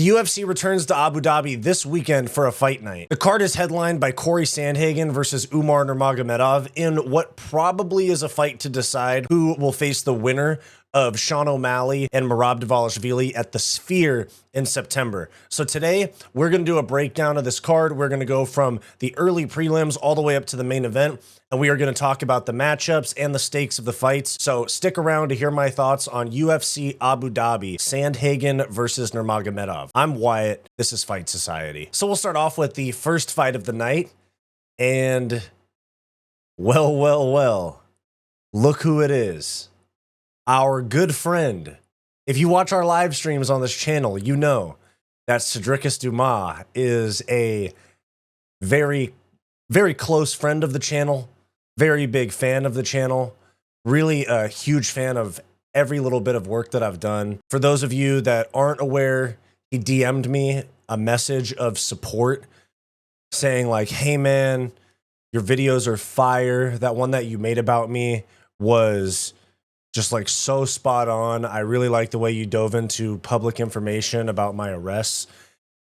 The UFC returns to Abu Dhabi this weekend for a fight night. The card is headlined by Cory Sandhagen versus Umar Nurmagomedov in what probably is a fight to decide who will face the winner of Sean O'Malley and Merab Dvalishvili at the Sphere in September. So today, we're going to do a breakdown of this card. We're going to go from the early prelims all the way up to the main event, and we are going to talk about the matchups and the stakes of the fights. So stick around to hear my thoughts on UFC Abu Dhabi, Sandhagen versus Nurmagomedov. I'm Wyatt. This is Fight Society. So we'll start off with the first fight of the night, and well, look who it is. Our good friend. If you watch our live streams on this channel, you know that Cedricus Dumas is a very, very close friend of the channel, very big fan of the channel, really a huge fan of every little bit of work that I've done. For those of you that aren't aware, he DM'd me a message of support saying like, hey man, your videos are fire. That one that you made about me was just like so spot on. I really like the way you dove into public information about my arrests.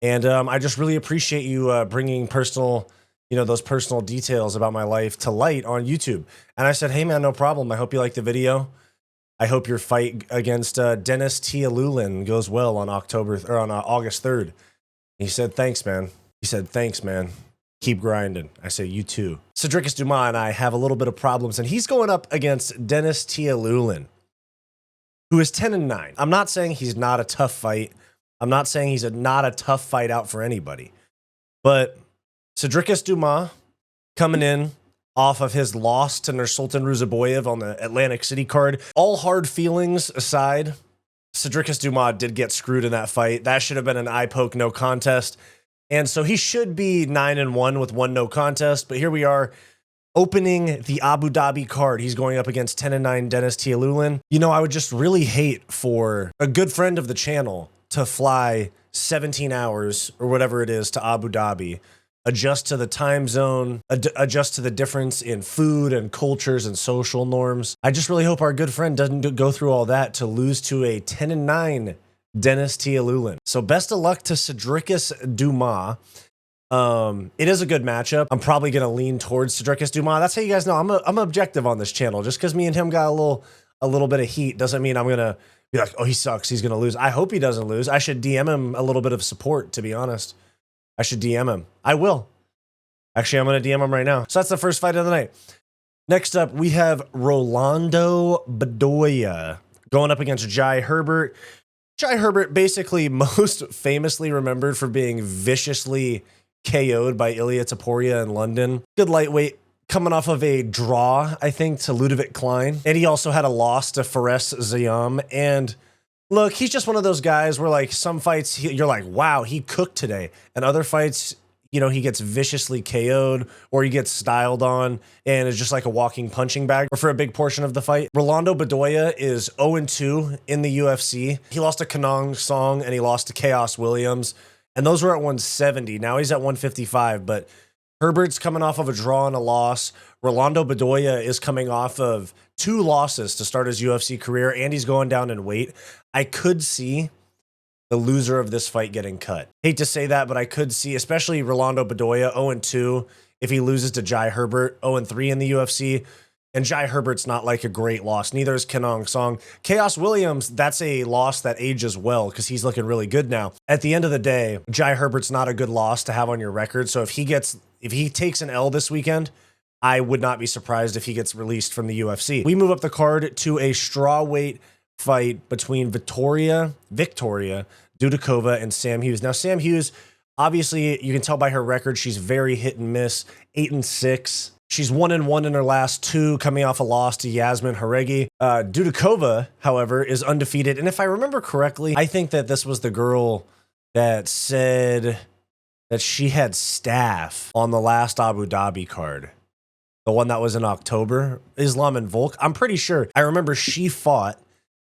And I just really appreciate you bringing personal, those personal details about my life to light on YouTube. And I said, hey man, no problem. I hope you like the video. I hope your fight against Dennis Tialulin goes well on August 3rd. He said, thanks, man. He said, thanks, man. Keep grinding. I say, you too. Cedricus Dumas and I have a little bit of problems, and he's going up against Dennis Tialulin, who is 10-9. I'm not saying he's not a tough fight. I'm not saying he's not a tough fight out for anybody. But Cedricus Dumas coming in off of his loss to Nursultan Ruzaboyev on the Atlantic City card. All hard feelings aside, Cedricus Dumas did get screwed in that fight. That should have been an eye poke no contest. And so he should be 9-1 with one no contest. But here we are opening the Abu Dhabi card. He's going up against 10-9 Dennis Tialulin. I would just really hate for a good friend of the channel to fly 17 hours or whatever it is to Abu Dhabi, adjust to the time zone, adjust to the difference in food and cultures and social norms. I just really hope our good friend doesn't go through all that to lose to a 10-9 Dennis Tialulin. So best of luck to Cedricus Dumas. It is a good matchup. I'm probably going to lean towards Cedricus Dumas. That's how you guys know I'm objective on this channel. Just because me and him got a little bit of heat doesn't mean I'm going to be like, oh, he sucks, he's going to lose. I hope he doesn't lose. I should DM him a little bit of support, to be honest. I should DM him. I will. Actually, I'm going to DM him right now. So that's the first fight of the night. Next up, we have Rolando Bedoya going up against Jai Herbert. Jai Herbert basically most famously remembered for being viciously KO'd by Ilya Topuria in London. Good lightweight, coming off of a draw, I think, to Ludovic Klein. And he also had a loss to Fares Zayam. And look, he's just one of those guys where like some fights, you're like, wow, he cooked today. And other fights, he gets viciously KO'd or he gets styled on and is just like a walking punching bag or for a big portion of the fight. Rolando Bedoya is 0-2 in the UFC. He lost to Kanong Song and he lost to Chaos Williams. And those were at 170. Now he's at 155. But Herbert's coming off of a draw and a loss. Rolando Bedoya is coming off of 2 losses to start his UFC career, and he's going down in weight. I could see the loser of this fight getting cut. Hate to say that, but I could see, especially Rolando Bedoya, 0-2, if he loses to Jai Herbert, 0-3 in the UFC. And Jai Herbert's not like a great loss. Neither is Kanong Song. Chaos Williams, that's a loss that ages well because he's looking really good now. At the end of the day, Jai Herbert's not a good loss to have on your record. So if he takes an L this weekend, I would not be surprised if he gets released from the UFC. We move up the card to a strawweight fight between Victoria Dudikova and Sam Hughes. Now, Sam Hughes, obviously, you can tell by her record, she's very hit and miss, 8-6. She's 1-1 in her last 2, coming off a loss to Yasmin Haregi. Dudikova, however, is undefeated. And if I remember correctly, I think that this was the girl that said that she had staph on the last Abu Dhabi card. The one that was in October, Islam and Volk. I'm pretty sure. I remember she fought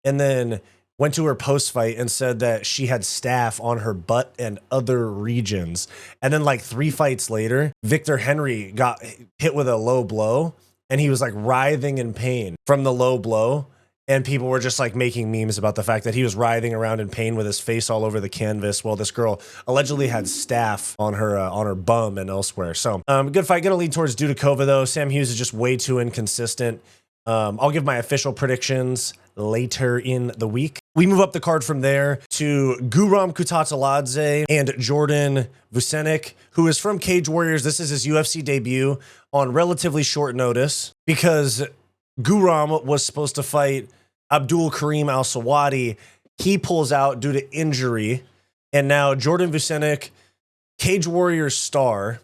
and then went to her post-fight and said that she had staph on her butt and other regions. And then like 3 fights later, Victor Henry got hit with a low blow and he was like writhing in pain from the low blow. And people were just like making memes about the fact that he was writhing around in pain with his face all over the canvas while this girl allegedly had staph on her bum and elsewhere. So good fight. Gonna lead towards Dudakova though. Sam Hughes is just way too inconsistent. I'll give my official predictions later in the week. We move up the card from there to Guram Kutateladze and Jordan Vucenic, who is from Cage Warriors. This is his UFC debut on relatively short notice because Guram was supposed to fight Abdul Karim Al-Sawadi. He pulls out due to injury. And now Jordan Vucenic, Cage Warriors star,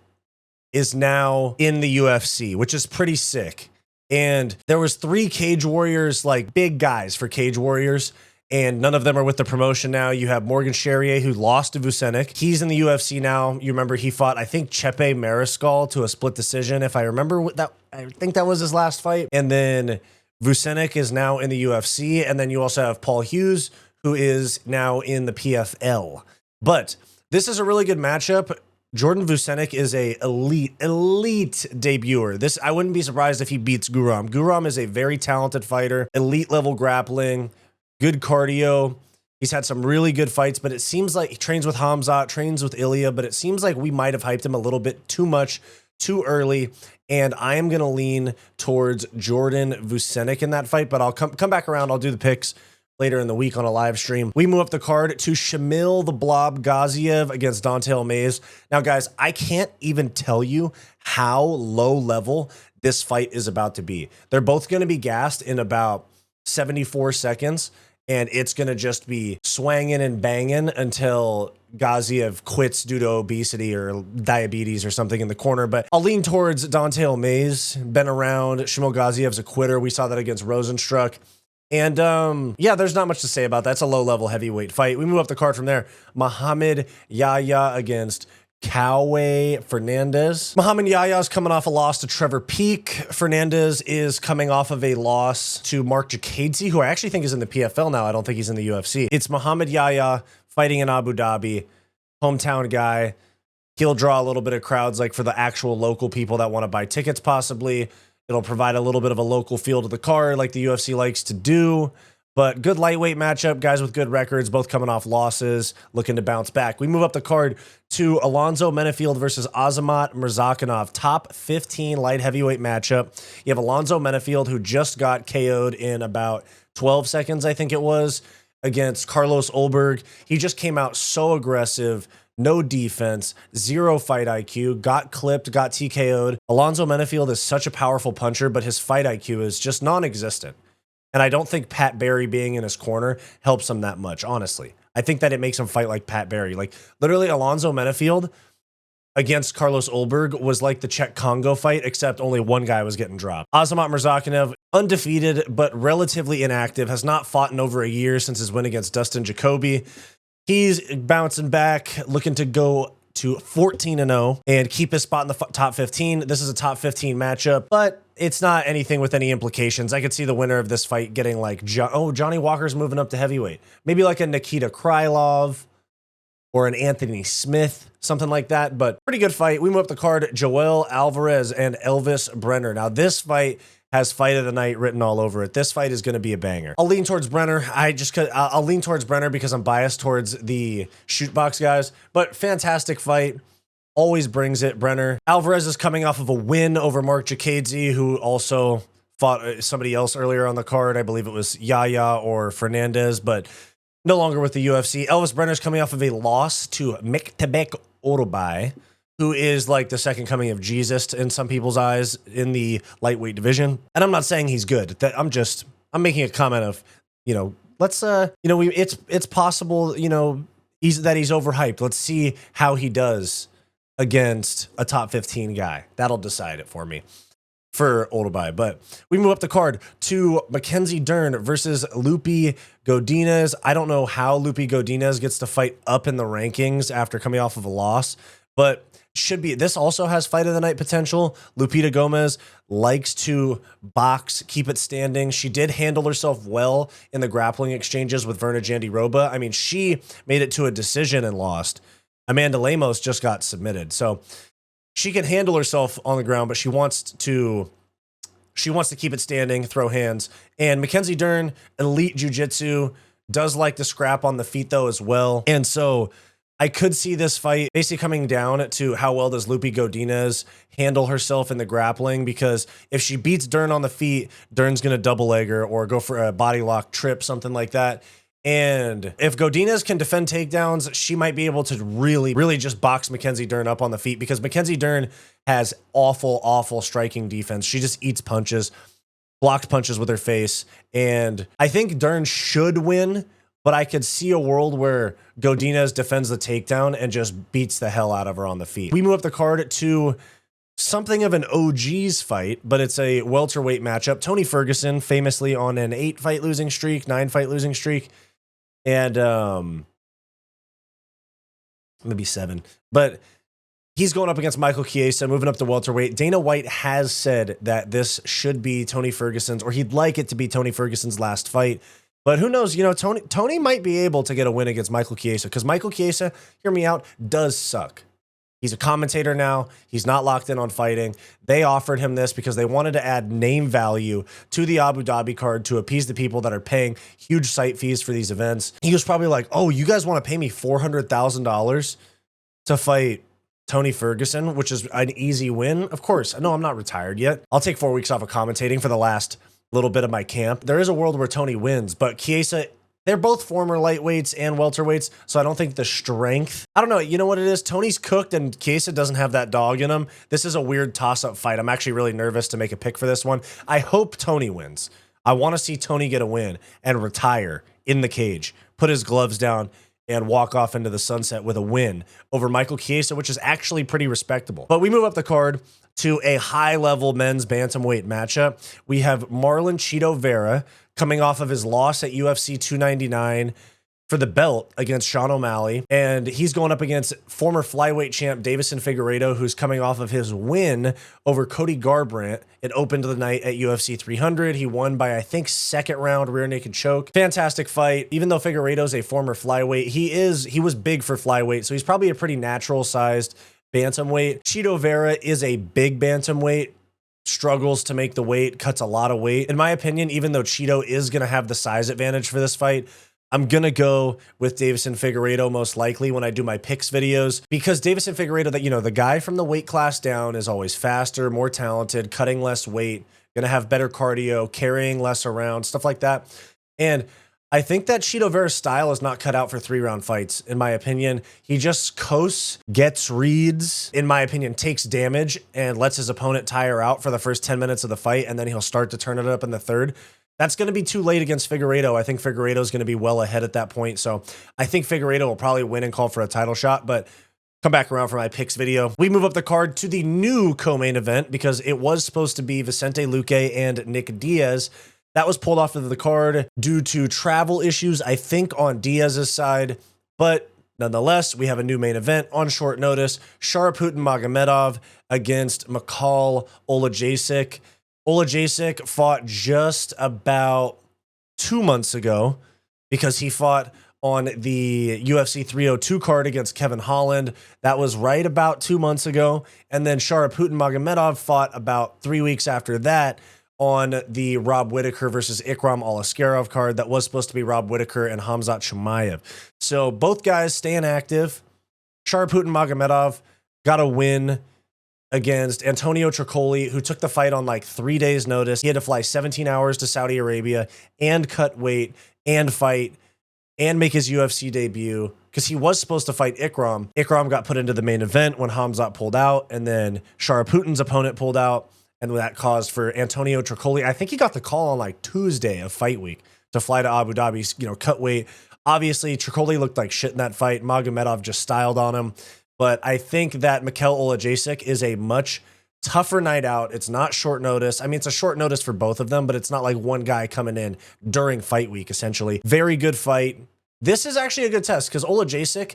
is now in the UFC, which is pretty sick. And there was 3 Cage Warriors, like big guys for Cage Warriors, and none of them are with the promotion now. You have Morgan Charrier, who lost to Vucenic. He's in the UFC now. You remember he fought, I think, Chepe Mariscal to a split decision. If I remember that, I think that was his last fight. And then Vucenic is now in the UFC. And then you also have Paul Hughes, who is now in the PFL. But this is a really good matchup. Jordan Vucenic is a elite debuter. This, I wouldn't be surprised if he beats Guram. Guram is a very talented fighter, elite level grappling, good cardio. He's had some really good fights, but it seems like he trains with Hamzat, trains with Ilya, but it seems like we might have hyped him a little bit too much, too early. And I am going to lean towards Jordan Vucenic in that fight, but I'll come back around. I'll do the picks later in the week on a live stream. We move up the card to Shamil the Blob Gaziev against Don'Tale Mayes. Now, guys, I can't even tell you how low level this fight is about to be. They're both going to be gassed in about 74 seconds, and it's going to just be swanging and banging until Gaziev quits due to obesity or diabetes or something in the corner. But I'll lean towards Don'Tale Mayes. Been around. Shamil Gaziev's a quitter. We saw that against Rosenstruck. And yeah, there's not much to say about that. That's a low-level heavyweight fight. We move up the card from there. Muhammad Yahya against Coway Fernandez. Muhammad Yahya is coming off a loss to Trevor Peek. Fernandez is coming off of a loss to Mark Jakadze, who I actually think is in the PFL now. I don't think he's in the UFC. It's Muhammad Yahya fighting in Abu Dhabi. Hometown guy. He'll draw a little bit of crowds like for the actual local people that want to buy tickets possibly. It'll provide a little bit of a local feel to the card like the UFC likes to do. But good lightweight matchup, guys with good records, both coming off losses, looking to bounce back. We move up the card to Alonzo Menafield versus Azamat Murzakanov. Top 15 light heavyweight matchup. You have Alonzo Menafield, who just got KO'd in about 12 seconds, I think it was, against Carlos Ulberg. He just came out so aggressive. No defense, zero fight IQ, got clipped, got TKO'd. Alonzo Menafield is such a powerful puncher, but his fight IQ is just non-existent. And I don't think Pat Barry being in his corner helps him that much, honestly. I think that it makes him fight like Pat Barry. Like, literally, Alonzo Menafield against Carlos Ulberg was like the Czech Congo fight, except only one guy was getting dropped. Azamat Murzakanov, undefeated, but relatively inactive, has not fought in over a year since his win against Dustin Jacoby. He's bouncing back, looking to go to 14-0 and keep his spot in the top 15. This is a top 15 matchup, but it's not anything with any implications. I could see the winner of this fight getting like, Johnny Walker's moving up to heavyweight. Maybe like a Nikita Krylov or an Anthony Smith, something like that, but pretty good fight. We move up the card, Joel Alvarez and Elvis Brenner. Now this fight has fight of the night written all over it. This fight is going to be a banger. I'll lean towards Brenner. I'll lean towards Brenner because I'm biased towards the shoot box guys, but fantastic fight. Always brings it, Brenner. Alvarez is coming off of a win over Mark Jakadze, who also fought somebody else earlier on the card. I believe it was Yahya or Fernandez, but no longer with the UFC. Elvis Brenner's coming off of a loss to Mektebek Orobai, who is like the second coming of Jesus in some people's eyes in the lightweight division. And I'm not saying he's good. I'm making a comment of, it's possible, that he's overhyped. Let's see how he does against a top 15 guy. That'll decide it for me for Orobai. But we move up the card to Mackenzie Dern versus Lupi Godinez. I don't know how Lupi Godinez gets to fight up in the rankings after coming off of a loss, but should be. This also has fight of the night potential. Lupita Gomez likes to box, keep it standing. She did handle herself well in the grappling exchanges with Verna Jandiroba. I mean, she made it to a decision and lost. Amanda Lemos just got submitted. So she can handle herself on the ground, but she wants to She wants to keep it standing, throw hands. And Mackenzie Dern, elite jiu-jitsu, does like to scrap on the feet though as well. And so I could see this fight basically coming down to how well does Lupi Godinez handle herself in the grappling, because if she beats Dern on the feet, Dern's going to double leg her or go for a body lock trip, something like that. And if Godinez can defend takedowns, she might be able to really just box Mackenzie Dern up on the feet, because Mackenzie Dern has awful striking defense. She just eats punches, blocked punches with her face. And I think Dern should win, but I could see a world where Godinez defends the takedown and just beats the hell out of her on the feet. We move up the card to something of an OG's fight, but it's a welterweight matchup. Tony Ferguson, famously on an 8-fight losing streak, 9-fight losing streak. And maybe 7. But he's going up against Michael Chiesa, moving up to welterweight. Dana White has said that this should be Tony Ferguson's, or he'd like it to be Tony Ferguson's last fight. But who knows? You know, Tony might be able to get a win against Michael Chiesa, because Michael Chiesa, hear me out, does suck. He's a commentator now. He's not locked in on fighting. They offered him this because they wanted to add name value to the Abu Dhabi card to appease the people that are paying huge site fees for these events. He was probably like, oh, you guys want to pay me $400,000 to fight Tony Ferguson, which is an easy win? Of course. No, I'm not retired yet. I'll take 4 weeks off of commentating for the last little bit of my camp. There is a world where Tony wins, but Chiesa, they're both former lightweights and welterweights, so I don't think the strength, I don't know, you know what it is? Tony's cooked and Chiesa doesn't have that dog in him. This is a weird toss-up fight. I'm actually really nervous to make a pick for this one. I hope Tony wins. I want to see Tony get a win and retire in the cage, put his gloves down, and walk off into the sunset with a win over Michael Chiesa, which is actually pretty respectable. But we move up the card to a high-level men's bantamweight matchup. We have Marlon Chito Vera coming off of his loss at UFC 299 for the belt against Sean O'Malley. And he's going up against former flyweight champ Davison Figueiredo, who's coming off of his win over Cody Garbrandt. It opened the night at UFC 300. He won by, I think, second round rear naked choke. Fantastic fight. Even though Figueiredo's a former flyweight, he was big for flyweight, so he's probably a pretty natural-sized bantamweight. Chito Vera is a big bantamweight, struggles to make the weight, cuts a lot of weight. In my opinion, even though Chito is going to have the size advantage for this fight, I'm going to go with Davison Figueiredo most likely when I do my picks videos, because Davison Figueiredo, that, you know, the guy from the weight class down, is always faster, more talented, cutting less weight, going to have better cardio, carrying less around, stuff like that. And I think that Chito Vera's style is not cut out for 3-round fights, in my opinion. He just coasts, gets reads, in my opinion, takes damage, and lets his opponent tire out for the first 10 minutes of the fight, and then he'll start to turn it up in the third. That's going to be too late against Figueiredo. I think Figueiredo is going to be well ahead at that point, so I think Figueiredo will probably win and call for a title shot, but come back around for my picks video. We move up the card to the new co-main event, because it was supposed to be Vicente Luque and Nick Diaz. That was pulled off of the card due to travel issues, I think, on Diaz's side. But nonetheless, we have a new main event on short notice. Sharaput Magomedov against Mikhail Olajasic. Olajasic fought just about 2 months ago, because he fought on the UFC 302 card against Kevin Holland. That was right about 2 months ago. And then Sharaput Magomedov fought about 3 weeks after that on the Rob Whittaker versus Ikram Alaskarov card. That was supposed to be Rob Whittaker and Hamzat Chimaev. So both guys staying active. Sharaput Magomedov got a win against Antonio Tricoli, who took the fight on like 3 days notice. He had to fly 17 hours to Saudi Arabia and cut weight and fight and make his UFC debut, because he was supposed to fight Ikram. Ikram got put into the main event when Hamzat pulled out, and then Sharaputin's opponent pulled out. And that caused for Antonio Tricoli, I think he got the call on like Tuesday of fight week to fly to Abu Dhabi, you know, cut weight. Obviously, Tricoli looked like shit in that fight. Magomedov just styled on him. But I think that Mikhail Olajasic is a much tougher night out. It's not short notice. I mean, it's a short notice for both of them, but it's not like one guy coming in during fight week, essentially. Very good fight. This is actually a good test, because Olajasic,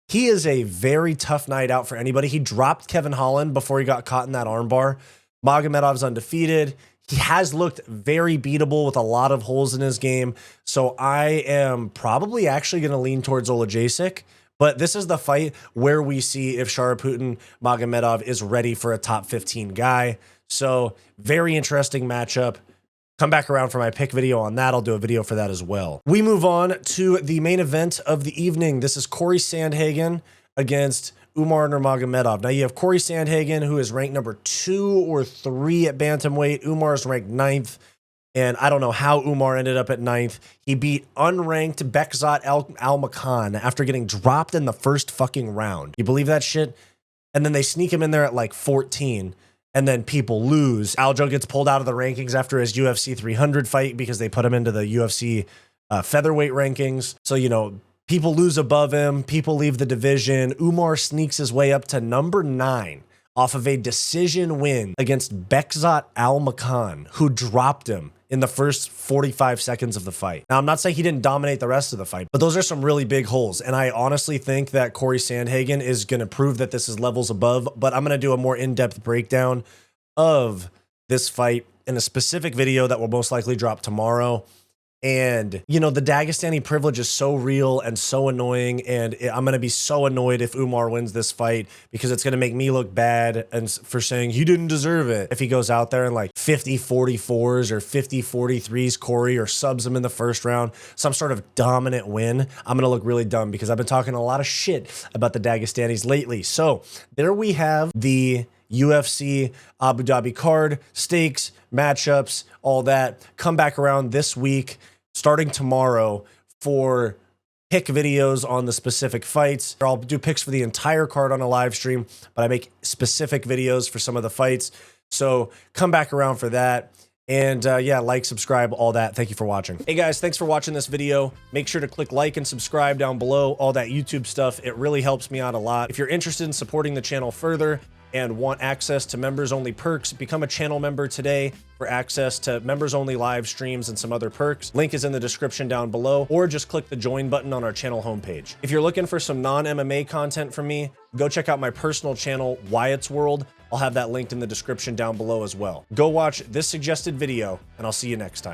he is a very tough night out for anybody. He dropped Kevin Holland before he got caught in that armbar. Magomedov's undefeated. He has looked very beatable with a lot of holes in his game. So I am probably actually going to lean towards Olajasic. But this is the fight where we see if Sharaput Magomedov is ready for a top 15 guy. So very interesting matchup. Come back around for my pick video on that. I'll do a video for that as well. We move on to the main event of the evening. This is Cory Sandhagen against Umar Nurmagomedov. Now you have Cory Sandhagen, who is ranked number 2 or 3 at bantamweight. Umar is ranked 9th. And I don't know how Umar ended up at 9th. He beat unranked Bekzat Almakhan after getting dropped in the first fucking round. You believe that shit? And then they sneak him in there at like 14. And then people lose. Aljo gets pulled out of the rankings after his UFC 300 fight because they put him into the UFC featherweight rankings. So, you know, people lose above him. People leave the division. Umar sneaks his way up to number 9 off of a decision win against Bekzat Almakhan, who dropped him in the first 45 seconds of the fight. Now, I'm not saying he didn't dominate the rest of the fight, but those are some really big holes. And I honestly think that Cory Sandhagen is going to prove that this is levels above, but I'm going to do a more in-depth breakdown of this fight in a specific video that will most likely drop tomorrow. And, you know, the Dagestani privilege is so real and so annoying. And I'm going to be so annoyed if Umar wins this fight because it's going to make me look bad and for saying he didn't deserve it. If he goes out there and like 50-44s or 50-43s Cory or subs him in the first round, some sort of dominant win, I'm going to look really dumb because I've been talking a lot of shit about the Dagestanis lately. So there we have the UFC Abu Dhabi card, stakes, matchups, all that. Come back around this week, starting tomorrow, for pick videos on the specific fights. I'll do picks for the entire card on a live stream, but I make specific videos for some of the fights. So come back around for that. And yeah, like, subscribe, all that. Thank you for watching. Hey guys, thanks for watching this video. Make sure to click like and subscribe down below, all that YouTube stuff. It really helps me out a lot. If you're interested in supporting the channel further and want access to members-only perks, become a channel member today for access to members-only live streams and some other perks. Link is in the description down below, or just click the join button on our channel homepage. If you're looking for some non-MMA content from me, go check out my personal channel, Wyatt's World. I'll have that linked in the description down below as well. Go watch this suggested video, and I'll see you next time.